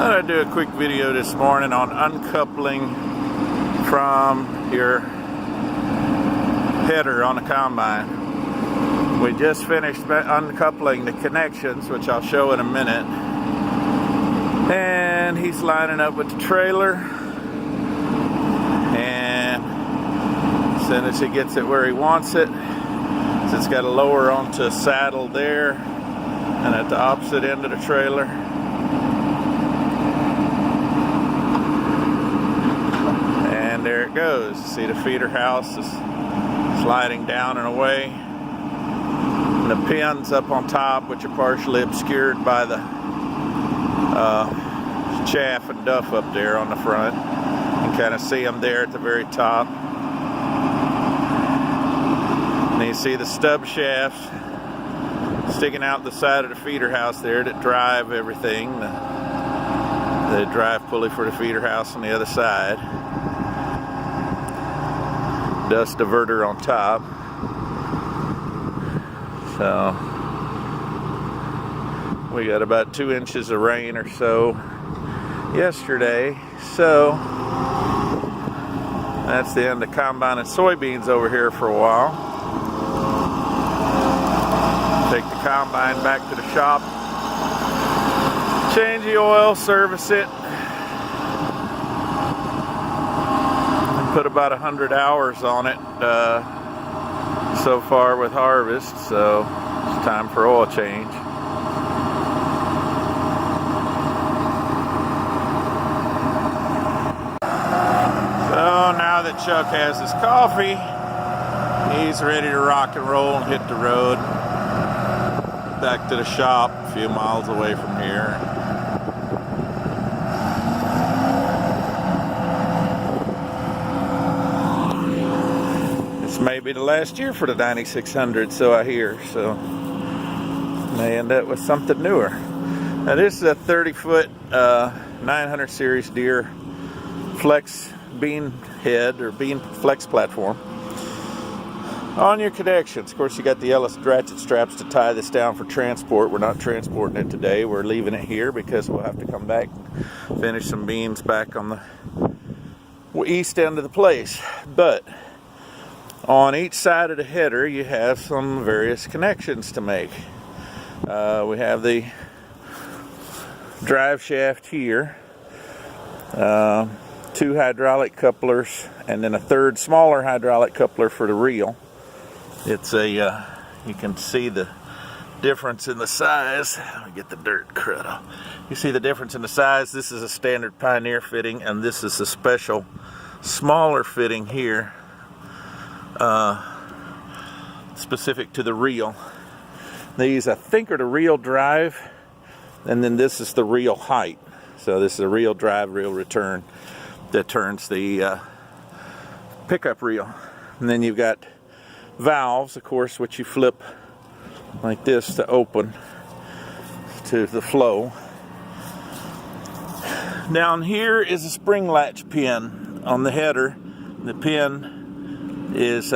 Thought I'd do a quick video this morning on uncoupling from your header on the combine. We just finished uncoupling the connections, which I'll show in a minute. And he's lining up with the trailer. And as soon as he gets it where he wants it, so it's got to lower onto a saddle there and at the opposite end of the trailer. And there it goes. See, the feeder house is sliding down and away. And the pins up on top, which are partially obscured by the chaff and duff up there on the front. You can kind of see them there at the very top. And you see the stub shafts sticking out the side of the feeder house there that drive everything. The drive pulley for the feeder house on the other side. Dust diverter on top. So we got about 2 inches of rain or so yesterday. So that's the end of combining soybeans over here for a while. Take the combine back to the shop, change the oil, service it, and put about 100 hours on it so far with harvest, so it's time for oil change. So now that Chuck has his coffee, he's ready to rock and roll and hit the road. Back to the shop, a few miles away from here. This may be the last year for the 9600, so I hear. So may end up with something newer. Now this is a 30-foot 900 series Deere flex bean head or bean flex platform. On your connections, of course, you got the yellow ratchet straps to tie this down for transport. We're not transporting it today. We're leaving it here because we'll have to come back and finish some beans back on the east end of the place. But on each side of the header, you have some various connections to make. We have the drive shaft here, 2 hydraulic couplers, and then a third smaller hydraulic coupler for the reel. It's a, you can see the difference in the size. Let me get the dirt crud off. You see the difference in the size. This is a standard Pioneer fitting, and this is a special smaller fitting here, specific to the reel. These, I think, are the reel drive, and then this is the reel height. So this is a reel drive, reel return that turns the pickup reel. And then you've got valves, of course, which you flip like this to open to the flow. Down here is a spring latch pin on the header. The pin is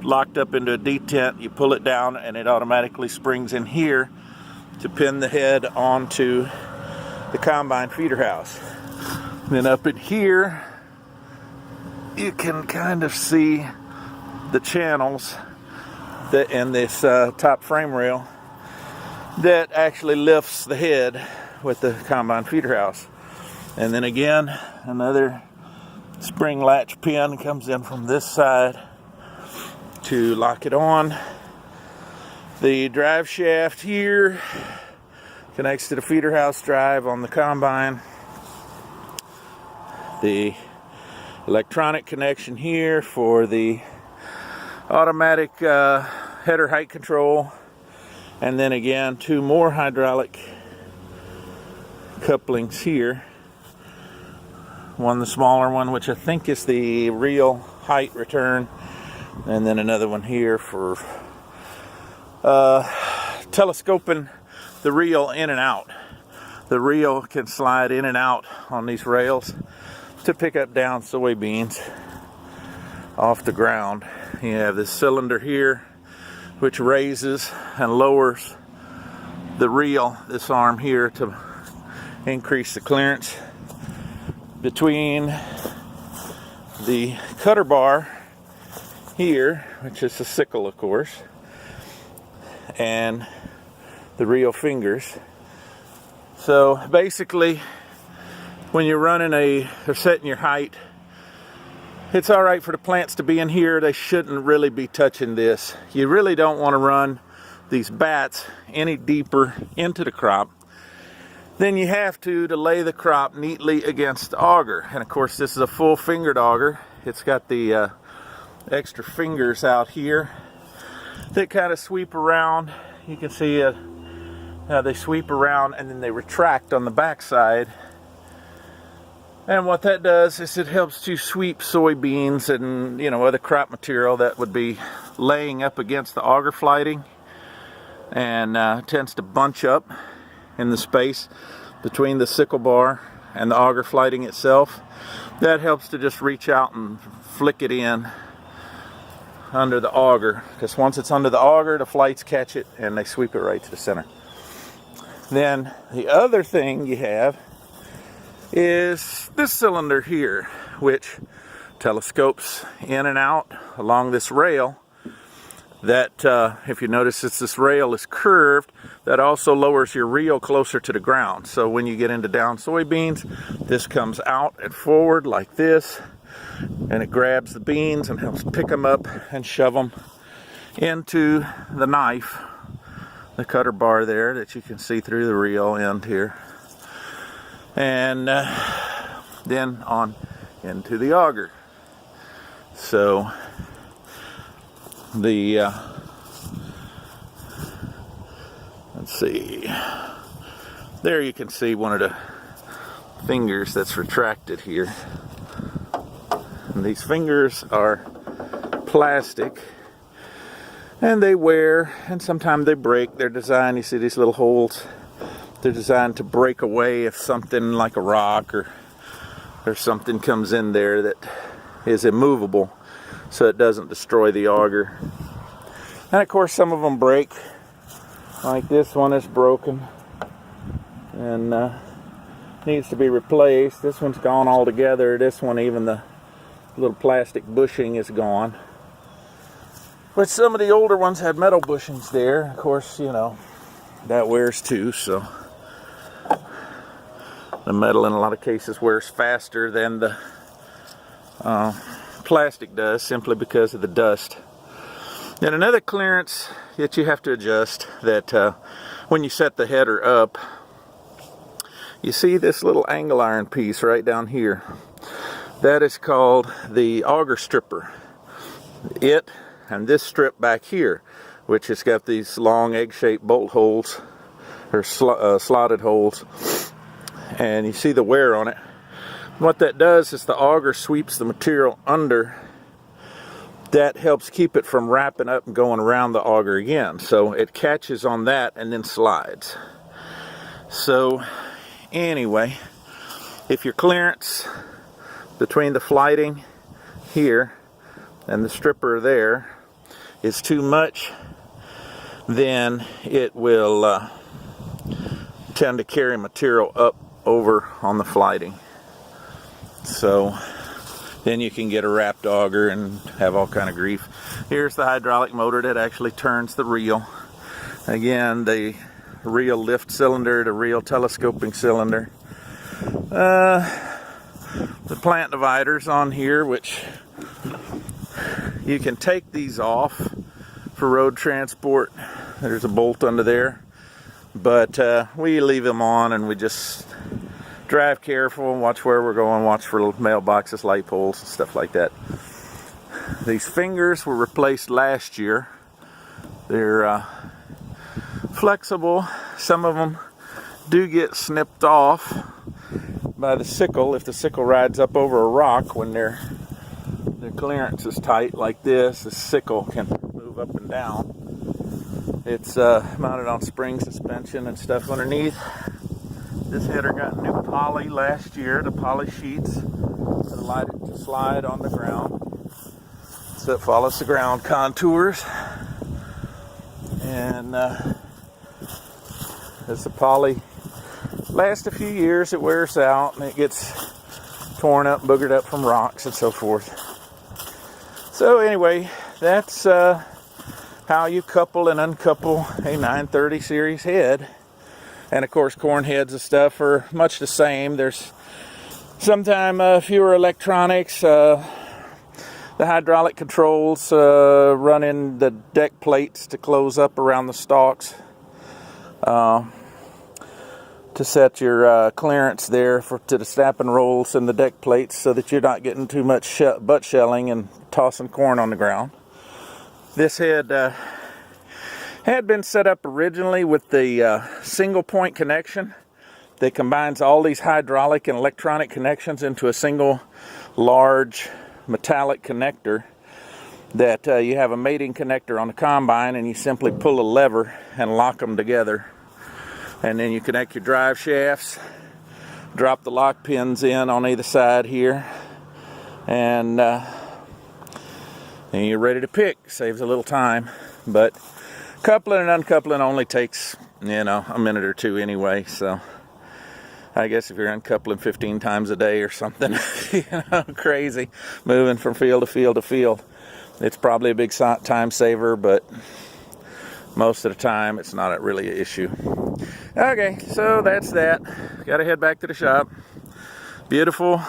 locked up into a detent. You pull it down and it automatically springs in here to pin the head onto the combine feeder house. And then up in here you can kind of see the channels that in this top frame rail that actually lifts the head with the combine feeder house. And then again, another spring latch pin comes in from this side to lock it on. The drive shaft here connects to the feeder house drive on the combine. The electronic connection here for the automatic header height control, and then again 2 more hydraulic couplings here. One, the smaller one, which I think is the reel height return, and then another one here for telescoping the reel in and out. The reel can slide in and out on these rails to pick up down soybeans off the ground. You have this cylinder here which raises and lowers the reel, this arm here, to increase the clearance between the cutter bar here, which is the sickle of course, and the reel fingers. So basically, when you're running or setting your height, it's all right for the plants to be in here. They shouldn't really be touching this. You really don't want to run these bats any deeper into the crop than you have to lay the crop neatly against the auger. And of course, this is a full fingered auger. It's got the extra fingers out here that kind of sweep around. You can see how they sweep around and then they retract on the back side. And what that does is it helps to sweep soybeans and other crop material that would be laying up against the auger flighting, and tends to bunch up in the space between the sickle bar and the auger flighting itself. That helps to just reach out and flick it in under the auger, because once it's under the auger, the flights catch it and they sweep it right to the center. Then the other thing you have is this cylinder here, which telescopes in and out along this rail. That if you notice, this rail is curved, that also lowers your reel closer to the ground. So when you get into down soybeans, this comes out and forward like this, and it grabs the beans and helps pick them up and shove them into the knife, the cutter bar there that you can see through the reel end here, and then on into the auger. So the let's see, there you can see one of the fingers that's retracted here, and these fingers are plastic and they wear and sometimes they break. They're designed, you see these little holes, they're designed to break away if something like a rock or something comes in there that is immovable, so it doesn't destroy the auger. And of course some of them break, like this one is broken and needs to be replaced. This one's gone altogether. This one, even the little plastic bushing is gone. But some of the older ones had metal bushings there. Of course, that wears too, so the metal in a lot of cases wears faster than the plastic does, simply because of the dust. And another clearance that you have to adjust, that when you set the header up, you see this little angle iron piece right down here. That is called the auger stripper. It and this strip back here, which has got these long egg-shaped bolt holes, or slotted holes, and you see the wear on it. What that does is the auger sweeps the material under. That helps keep it from wrapping up and going around the auger again. So it catches on that and then slides. So anyway, if your clearance between the flighting here and the stripper there is too much, then it will tend to carry material up over on the flighting. So then you can get a wrapped auger and have all kind of grief. Here's the hydraulic motor that actually turns the reel. Again, the reel lift cylinder, the reel telescoping cylinder. The plant dividers on here, which you can take these off for road transport. There's a bolt under there, but we leave them on and we just drive careful and watch where we're going, watch for little mailboxes, light poles, and stuff like that. These fingers were replaced last year. They're flexible. Some of them do get snipped off by the sickle if the sickle rides up over a rock. When their clearance is tight like this, the sickle can move up and down. It's mounted on spring suspension and stuff underneath. This header got new poly last year, the poly sheets that allow it to slide on the ground. So it follows the ground contours. And it's a poly lasts a few years, it wears out, and it gets torn up, boogered up from rocks and so forth. So anyway, that's how you couple and uncouple a 930 series head. And of course, corn heads and stuff are much the same. There's sometimes fewer electronics. The hydraulic controls running the deck plates to close up around the stalks to set your clearance there to the snapping rolls and the deck plates, so that you're not getting too much butt shelling and tossing corn on the ground. This head had been set up originally with the single point connection that combines all these hydraulic and electronic connections into a single large metallic connector, that you have a mating connector on the combine, and you simply pull a lever and lock them together, and then you connect your drive shafts, drop the lock pins in on either side here, and you're ready to pick. Saves a little time, but coupling and uncoupling only takes, a minute or two anyway. So I guess if you're uncoupling 15 times a day or something, crazy, moving from field to field to field, it's probably a big time saver, but most of the time it's not really an issue. Okay, so that's that. Got to head back to the shop. Beautiful,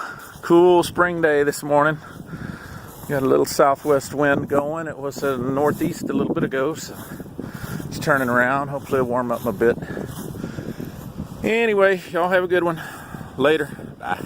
cool spring day this morning. Got a little southwest wind going. It was northeast a little bit ago, so it's turning around. Hopefully it'll warm up a bit. Anyway, y'all have a good one. Later. Bye.